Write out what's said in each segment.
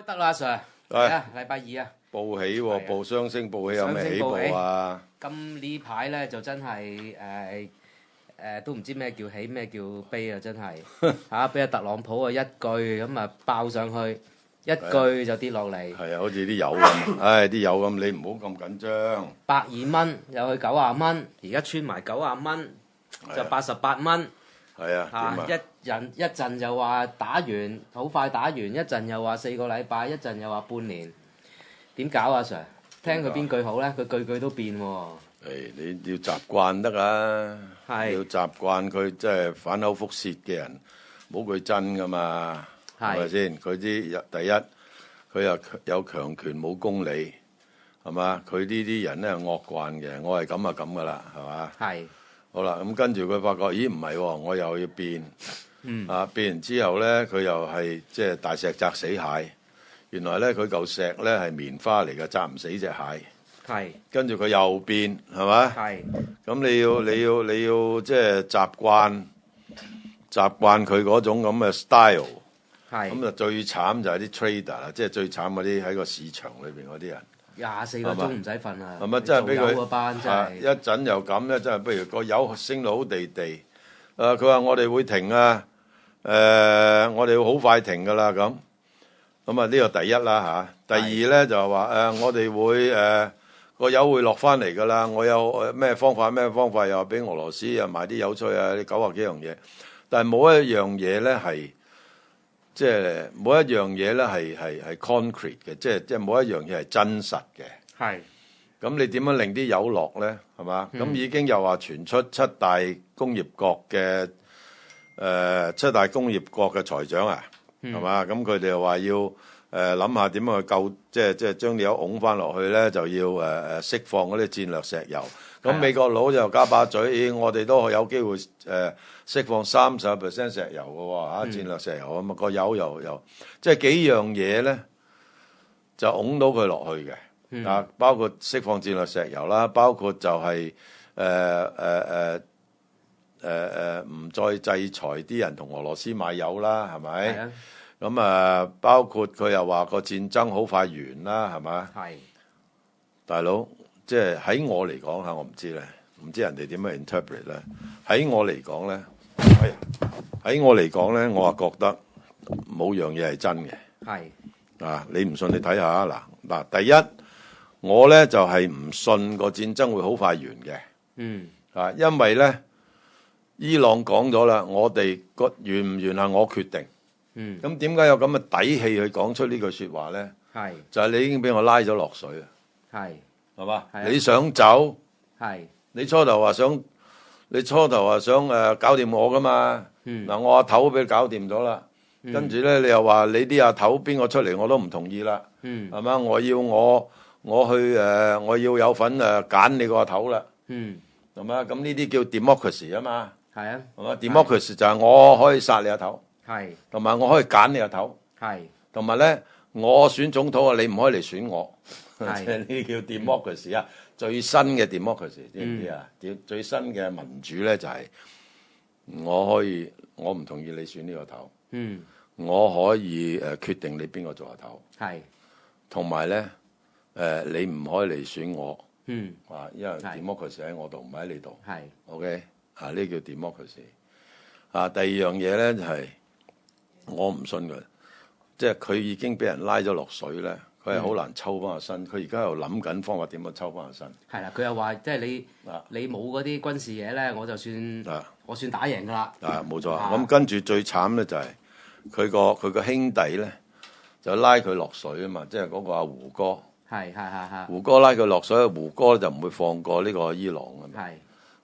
開得啦，Sir。係啊，禮拜二啊。報喜喎，報雙星報喜有咩喜報啊？咁呢排咧就真係都唔知咩叫喜咩叫悲啊！真係嚇，俾阿特朗普啊一句咁啊爆上去，一句就跌落嚟。係啊，好似啲油咁，唉啲油咁，你唔好咁緊張。120蚊又去90蚊，而家穿埋90蚊，就88蚊。係啊，一陣又話打完，好快打完，一陣又話4個禮拜，一陣又話半年，點搞啊 Sir？聽佢邊句好咧？佢句句都變喎。你要習慣得啊，要習慣佢即係反口覆舌嘅人，冇佢真噶嘛，係咪先？佢啲第一，佢又有強權冇公理，係嘛？佢呢啲人咧惡慣嘅，我係咁啊咁噶啦，係嘛？係。好啦，咁跟住佢發覺，咦唔係喎，我又要變，變完之後咧，佢又係即係大石砸死蟹。原來咧佢嚿石咧係棉花嚟嘅，砸唔死隻蟹。係。跟住佢又變，係咪？係。咁你要即係習慣佢嗰種咁嘅 style。係。咁就最慘就係啲 trader 啦，即係最慘嗰啲喺個市場裏邊嗰啲人。24個鐘唔使瞓啊！係咪真係俾佢一陣又咁咧？真係不如個油升到好地地。佢話我哋會停啊，我哋會好快停噶啦咁。咁啊呢個第一啦嚇。第二咧就係話我哋會個油會落翻嚟噶啦。我有咩方法又話俾俄羅斯啊賣啲油出去啊，90幾樣嘢。但係冇一樣嘢咧係。即係冇一樣嘢咧係 concrete 嘅，即係冇一樣嘢係真實嘅。係。咁你點樣令啲油落咧？係嘛？咁已經又話傳出七大工業國嘅財長啊，係嘛？咁佢哋又話要諗下點樣去救，即係將啲油拱翻落去咧，就要釋放嗰啲戰略石油。咁美國佬就加把嘴，我哋都有機會釋放30% 石油嘅喎，戰略石油啊嘛，個油又即係幾樣嘢咧，就拱到佢落去嘅，包括釋放戰略石油啦，包括就係唔再制裁啲人同俄羅斯買油啦，係咪？咁包括佢又話個戰爭好快完啦，係咪？係，大佬。即係喺我嚟講嚇，我唔知咧，唔知人哋點樣 interpret 咧。喺我嚟講咧，我話覺得冇樣嘢係真嘅。係啊，你唔信你睇下嗱，第一我咧就係唔信個戰爭會好快完嘅。因為咧伊朗講咗啦，我哋個完唔完係我決定。咁點解有咁嘅底氣去講出呢句説話咧？係就係你已經俾我拉咗落水啊！係。係嘛？你想走？係。你初頭話想搞掂我噶嘛？嗱，我阿頭俾你搞掂咗啦。跟住咧，你又話你啲阿頭邊個出嚟我都唔同意啦。係嘛？我要有份揀你個阿頭啦。係嘛？咁呢啲叫 democracy 啊嘛。係啊。係嘛？democracy 就係我可以殺你阿頭。係。同埋我可以揀你阿頭。係。同埋咧，我選總統啊，你唔可以嚟選我。即係呢啲叫 democracy 啊，最新嘅 democracy 知唔知啊？最新嘅民主咧就係我唔同意你選呢個頭，我可以決定你邊個做阿頭，係，同埋咧你唔可以嚟選我，因為 democracy 喺我度，唔喺你度，係 ，OK 呢叫 democracy。第二樣嘢咧就係我唔信佢，即係佢已經俾人拉咗落水咧。佢係好難抽翻個身，佢而家又諗緊方法點樣抽翻個身。係啦，佢又話即係你冇嗰啲軍事嘢咧，我就算我算打贏㗎啦。冇錯。咁跟住最慘咧就係佢個兄弟咧就拉佢落水啊嘛，即係嗰個阿胡歌。係。胡歌拉佢落水，胡歌就唔會放過呢個伊朗㗎嘛。係。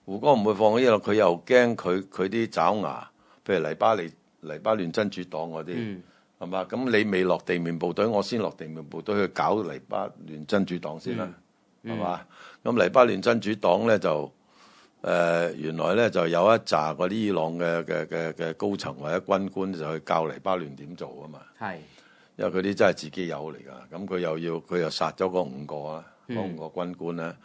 胡歌唔會放過伊朗，佢又驚佢啲爪牙，譬如黎巴嫩真主黨嗰啲。係嘛？咁你未落地面部隊，我先落地面部隊去搞黎巴嫩真主黨先啦，係嘛？咁黎巴嫩真主黨咧就原來咧就有一紮嗰啲伊朗嘅高層或者軍官就去教黎巴嫩點做啊嘛。係，因為佢啲真係自己友嚟㗎。咁佢又殺咗嗰5個啊，嗰5個軍官咧。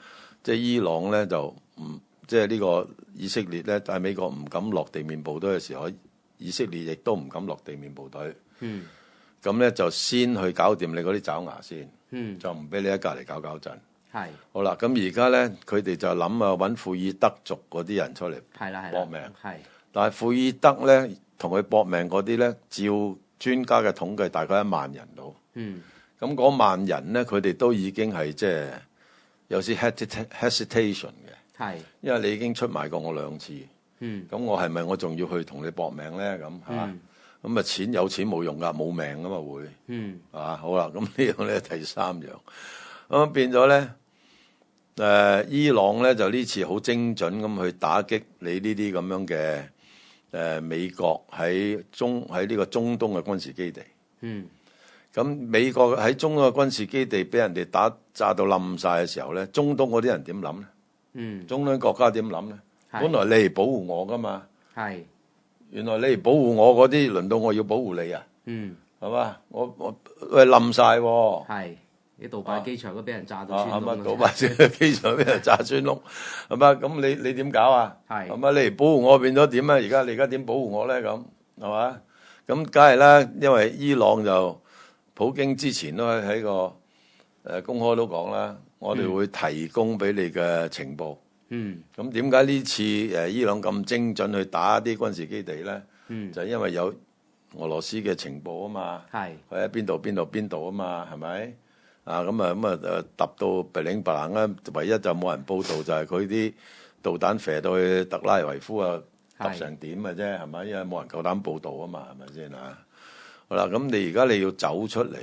即係伊朗咧就唔即係呢個以色列咧，但係美國唔敢落地面部隊嘅時候，以色列亦都唔敢落地面部隊。咁咧就先去搞掂你嗰啲爪牙先，就唔俾你喺隔離搞震。係。好啦，咁而家咧佢哋就諗啊揾庫爾德族嗰啲人出嚟搏命。係。但係庫爾德咧同佢搏命嗰啲咧，照專家嘅統計大概1萬人到。咁嗰1萬人咧，佢哋都已經係即係有啲 hesitation 嘅。係。因為你已經出賣過我2次。咁我係咪我仲要去同你搏命咧？咁嚇。咁啊錢有錢冇用㗎，冇命㗎嘛會。好啦，咁呢樣咧第3樣。咁變咗咧，伊朗咧就呢次好精準咁去打擊你呢啲咁樣嘅美國喺呢個中東嘅軍事基地。咁美國喺中東嘅軍事基地俾人哋炸到冧晒嘅時候咧，中東嗰啲人點諗咧？中東國家點諗咧？本來你嚟保護我㗎嘛。係。原來你嚟保護我嗰啲，輪到我要保護你啊？係嘛？我喂冧晒喎。係。啲杜拜機場都俾人炸到穿窿。杜拜機場俾人炸穿窿，係嘛？咁你點搞啊？係。係嘛？你嚟保護我變咗點啊？你而家點保護我咧？咁係嘛？咁梗係啦，因為伊朗就普京之前都喺個公開都講啦，我哋會提供俾你嘅情報。咁點解呢次伊朗咁精準去打啲軍事基地咧？就係因為有俄羅斯嘅情報啊嘛。係。佢喺邊度啊嘛？係咪？咁揼到鼻領白冷啦！唯一就冇人報道就係佢啲導彈射到去特拉維夫啊，揼成點嘅啫，係咪？因為冇人夠膽報道啊嘛，係咪先啊？好啦，咁你而家你要走出嚟，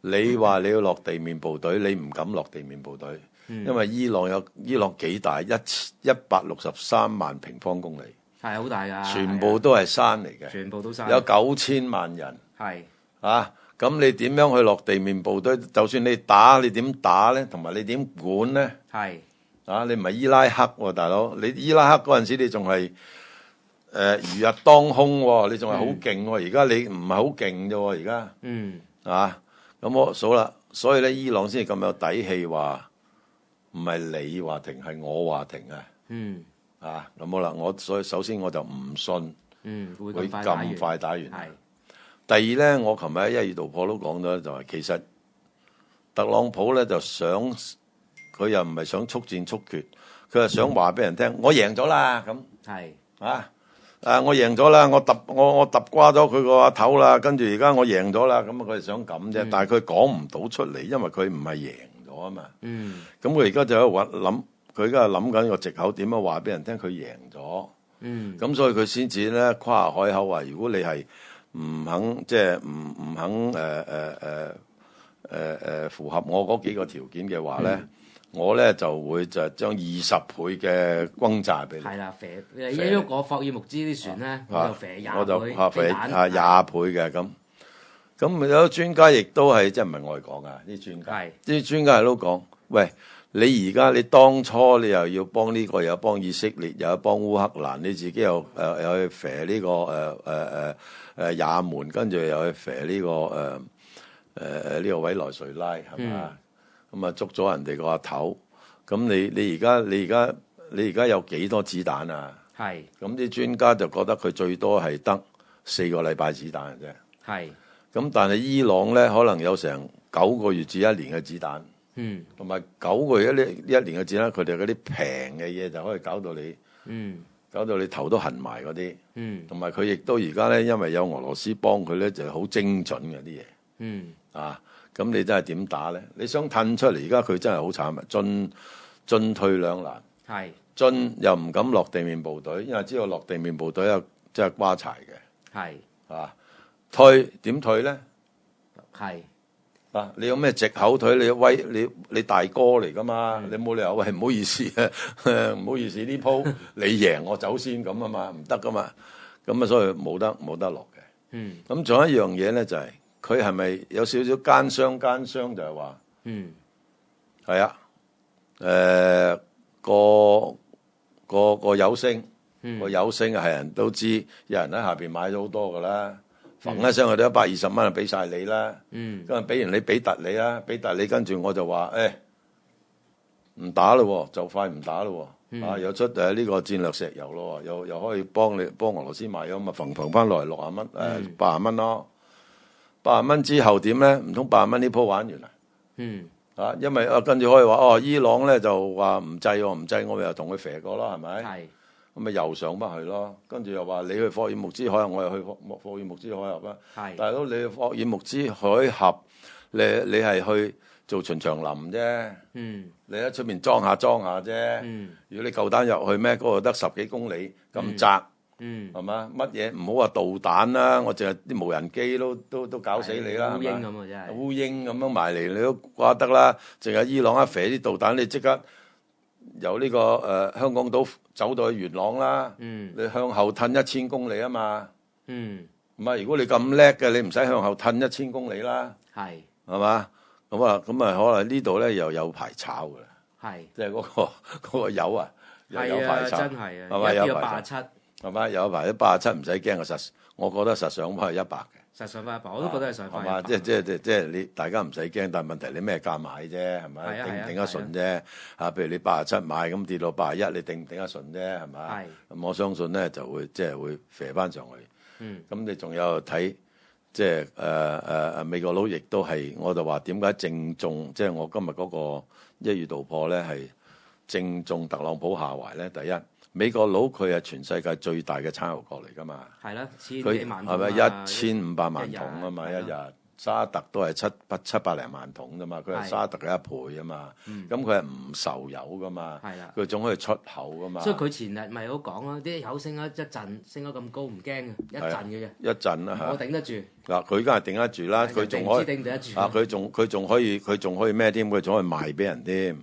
你話你要落地面部隊，你唔敢落地面部隊。因為伊朗幾大？163萬平方公里，係好大㗎，全部都係山嚟嘅，全部都山，有9000萬人，係咁你點樣去落地面部隊？就算你打，你點打咧？同埋你點管咧？係你唔係伊拉克喎，大佬，你伊拉克嗰陣時你仲係如日當空喎，你仲係好勁喎，而家你唔係好勁啫喎，而家咁我數啦，所以咧伊朗先係咁有底氣話。唔係你話停，係我話停啊！咁好啦，所以首先我就唔信，會咁快打完。第二咧，我琴日喺一二道破都講咗，就係其實特朗普咧就想，佢又唔係想速戰速決，佢係想話俾人聽，我贏咗啦咁。係我贏咗啦，我揼瓜咗佢個頭啦，跟住而家我贏咗啦，咁佢係想咁啫，但係佢講唔到出嚟，因為佢唔係贏啊嘛，咁佢而家就喺度諗，佢而家諗緊個藉口點樣話俾人聽佢贏咗，咁所以佢先至咧誇下海口話，如果你係唔肯即係唔肯符合我嗰幾個條件嘅話咧，我咧就會就將20倍嘅轟炸俾你。係啦，射一喐我霍爾木茲啲船咧，我就射20倍，飛彈20倍嘅咁。咁有專家亦都係即係唔係我哋講噶，啲專家，啲專家都講，喂，你而家你當初你又要幫呢個，又幫以色列，又要幫烏克蘭，你自己又去射呢個也門，跟住又去射呢個呢個委內瑞拉，係嘛？咁啊捉咗人哋個阿頭，咁你而家有幾多子彈啊？係，咁啲專家就覺得佢最多係得4個禮拜子彈嘅啫。係。咁但係伊朗咧，可能有成9個月至1年嘅子彈，同埋9個月一年嘅子彈，佢哋嗰啲平嘅嘢就可以搞到你，搞到你頭都痕埋嗰啲，同埋佢亦都而家咧，因為有俄羅斯幫佢咧，就好精準嘅啲嘢，咁你真係點打咧？你想褪出嚟，而家佢真係好慘啊，進退兩難，係進又唔敢落地面部隊，因為知道落地面部隊又真係瓜柴嘅，係退點退咧？係你有咩藉口退？你大哥嚟噶嘛？你冇理由喂唔好意思啊，唔好意思呢鋪你贏我走先咁啊嘛，唔得噶嘛。咁啊，所以冇得落嘅。咁仲有一樣嘢咧，就係佢係咪有少少奸商？奸商就係話，係啊，個有聲，個有聲係人都知，有人喺下邊買咗好多噶啦。揈一聲，佢都120蚊就俾晒你啦。跟住俾完你俾突你啦，俾突你，跟住我就話唔打咯，就快唔打咯。又出呢個戰略石油咯，又可以幫俄羅斯買咗，咪揈翻落嚟60蚊80蚊咯。80蚊之後點咧？唔通80蚊呢鋪玩完啦？因為跟住可以話伊朗咧就話唔制喎，唔制我咪又同佢肥過咯，係咪？係。咁咪又上翻去咯，跟住又話你去霍爾木茲海峽，我又去霍爾木茲海峽啦。係。大佬你去霍爾木茲海峽，你係去做巡長林啫。你喺出面裝下啫。如果你夠膽入去咩？嗰度得10幾公里咁窄。係嘛？乜嘢唔好話導彈啦，我淨係啲無人機都搞死你啦，係嘛？烏蠅咁啊，真係烏蠅咁樣埋嚟，你都瓜得啦。淨係伊朗一射啲導彈，你即刻由呢個香港島走到去元朗啦。你向後褪1000公里啊嘛。唔係，如果你咁叻嘅，你唔使向後褪1000公里啦。係嘛？咁可能呢度咧又有排炒噶啦。係，即係嗰個油啊，又有排炒。真係啊，係咪有87？係嘛？有一排啲87唔使驚啊！我覺得實上翻係100嘅。實上翻100，我都覺得係上翻100。係嘛？即係你大家唔使驚，但係問題你咩價買啫？係咪？頂唔頂得順啫？譬如你87買咁跌到81，你頂唔頂得順啫？係咪？咁我相信咧就會會飛翻上去。咁你仲有睇即係美國佬亦都係，我就話點解正中即係我今日嗰個1月道破咧係正中特朗普下懷咧？第一。美國佬佢係全世界最大嘅產油國嚟㗎嘛，係啦，千幾萬桶係咪1500萬桶啊嘛一日？沙特都係700零萬桶啫嘛，佢係沙特嘅1倍啊嘛，咁佢係唔受油㗎嘛，佢仲可以出口㗎嘛。所以佢前日咪好講咯，啲油升咗一陣，升咗咁高唔驚嘅，一陣嘅啫。一陣啦嚇，我頂得住。嗱，佢梗係頂得住啦，佢仲可以佢仲可以咩添？佢仲可以賣俾人添。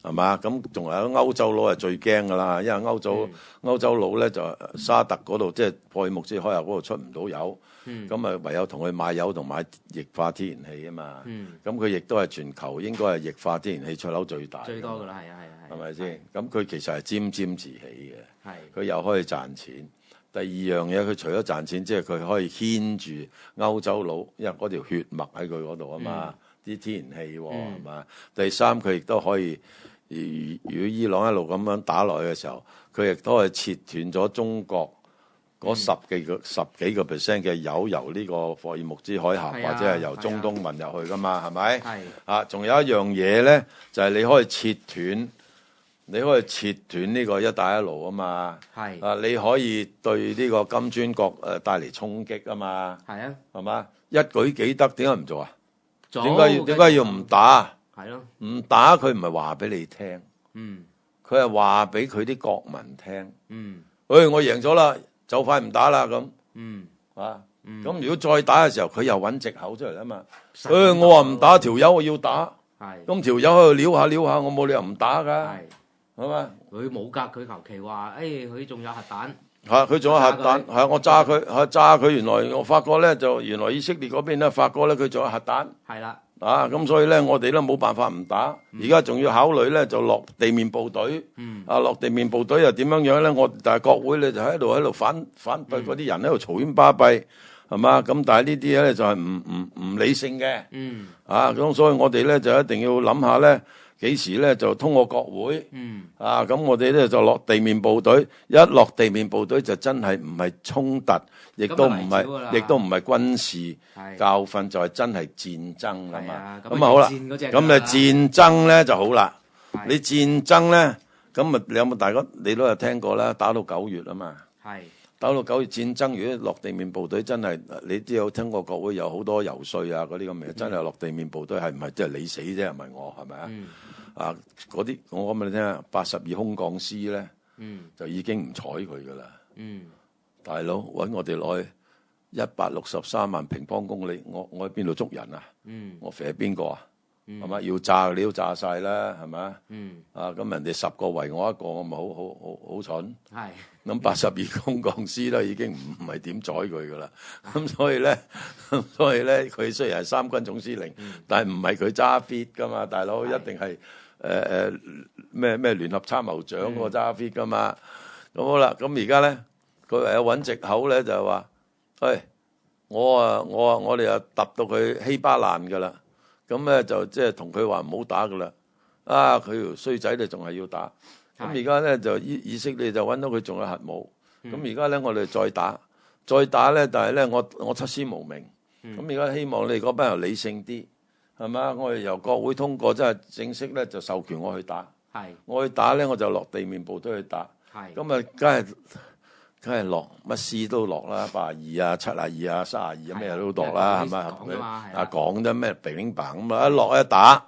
係嘛？咁仲有歐洲佬係最驚㗎啦，因為歐洲佬咧就沙特嗰度即係霍爾木茲海峽嗰度出唔到油，咁啊唯有同佢買油同買液化天然氣啊嘛。咁佢亦都係全球應該係液化天然氣出口最大最多㗎啦，係咪先？咁佢其實係沾沾自喜嘅，佢又可以賺錢。第二樣嘢，佢除咗賺錢，即係佢可以牽住歐洲佬，因為嗰條血脈喺佢嗰度啊嘛，啲天然氣係嘛。第三，佢亦都可以。如果伊朗一路咁樣打落去嘅時候，佢亦都係切斷咗中國嗰十幾個 percent 嘅油由呢個霍爾木茲海峽或者係由中東運入去噶嘛，係咪？係仲有一樣嘢咧，就係你可以切斷呢個一帶一路啊嘛。係你可以對呢個金磚國帶嚟衝擊啊嘛。係啊，係嘛？一舉幾得，點解唔做啊？點解要唔打？係咯，唔打佢唔係話俾你聽，佢係話俾佢啲國民聽，我贏咗啦，就快唔打啦咁，咁如果再打嘅時候，佢又揾藉口出嚟啊嘛，我話唔打條友我要打，咁條友喺度撩下，我冇理由唔打噶，係嘛？佢冇格，佢求其話，佢仲有核彈，佢仲有核彈，我炸佢，原來我發覺咧原來以色列嗰邊咧發覺咧佢仲有核彈，係啦。咁所以咧，我哋咧冇辦法唔打，而家仲要考慮咧就落地面部隊，落地面部隊又點樣咧？但係國會咧就喺度反對嗰啲人喺度嘈喧巴閉，係嘛？咁但係呢啲咧就係唔理性嘅，咁所以我哋咧就一定要諗下咧，幾時咧就通過國會，咁我哋咧就落地面部隊，一落地面部隊就真係唔係衝突。亦都唔係軍事教訓，就係真係戰爭啦嘛。咁好啦，咁啊戰爭咧就好啦。你戰爭咧，咁啊你有冇大家你都有聽過啦？打到9月啊嘛。打到9月戰爭，如果落地面部隊真係，你都有聽過國會有好多游說啊嗰啲咁嘅，真係落地面部隊係唔係即係你死啫？唔係我係咪啊？嗰啲我講俾你聽啊，82空降師咧，就已經唔睬佢噶啦。大佬揾我哋攞去163萬平方公里，我喺邊度捉人啊？我射邊個啊？係嘛？要炸你都炸晒啦，係咪？咁人哋10個圍我一個，我咪好蠢。係咁82空降師咧，已經唔係點宰佢噶啦。咁所以咧，佢雖然係3軍總司令，但係唔係佢揸 fit 噶嘛，大佬一定係咩聯合參謀長個揸 fit 噶嘛。咁好啦，咁而家咧。佢唯有揾藉口咧，就係話，我哋又揼到佢稀巴爛噶啦，咁咧就即係同佢話唔好打噶啦，佢條衰仔咧仲係要打，咁而家咧就以色列就揾到佢仲有核武，咁而家咧我哋再打咧，但係咧我出師無名，咁而家希望你哋嗰班人理性啲，係嘛？我哋由國會通過，即係正式咧就授權我去打。我去打咧，我就落地面部隊去打。咁啊，梗係落乜師都落啦，82啊、72啊、32啊咩都落啦，係咪？講啫咩乒乓咁啊，一落一打。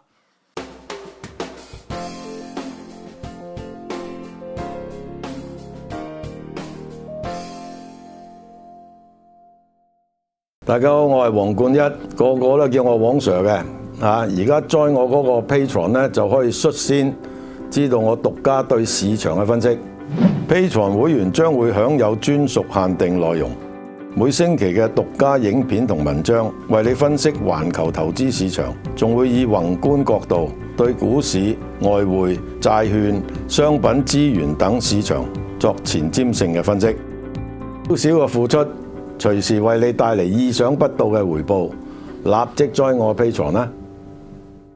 大家好，我係黃冠一，個個都叫我黃 Sir 嘅。而家 join 我嗰個 Patreon 咧，就可以率先知道我獨家對市場嘅分析。Patreon 會員將會享有專屬限定內容，每星期嘅獨家影片同文章，為你分析環球投資市場，仲會以宏觀角度對股市、外匯、債券、商品、資源等市場作前瞻性嘅分析。少少嘅付出，隨時為你帶嚟意想不到嘅回報，立即 join我 Patreon 啦！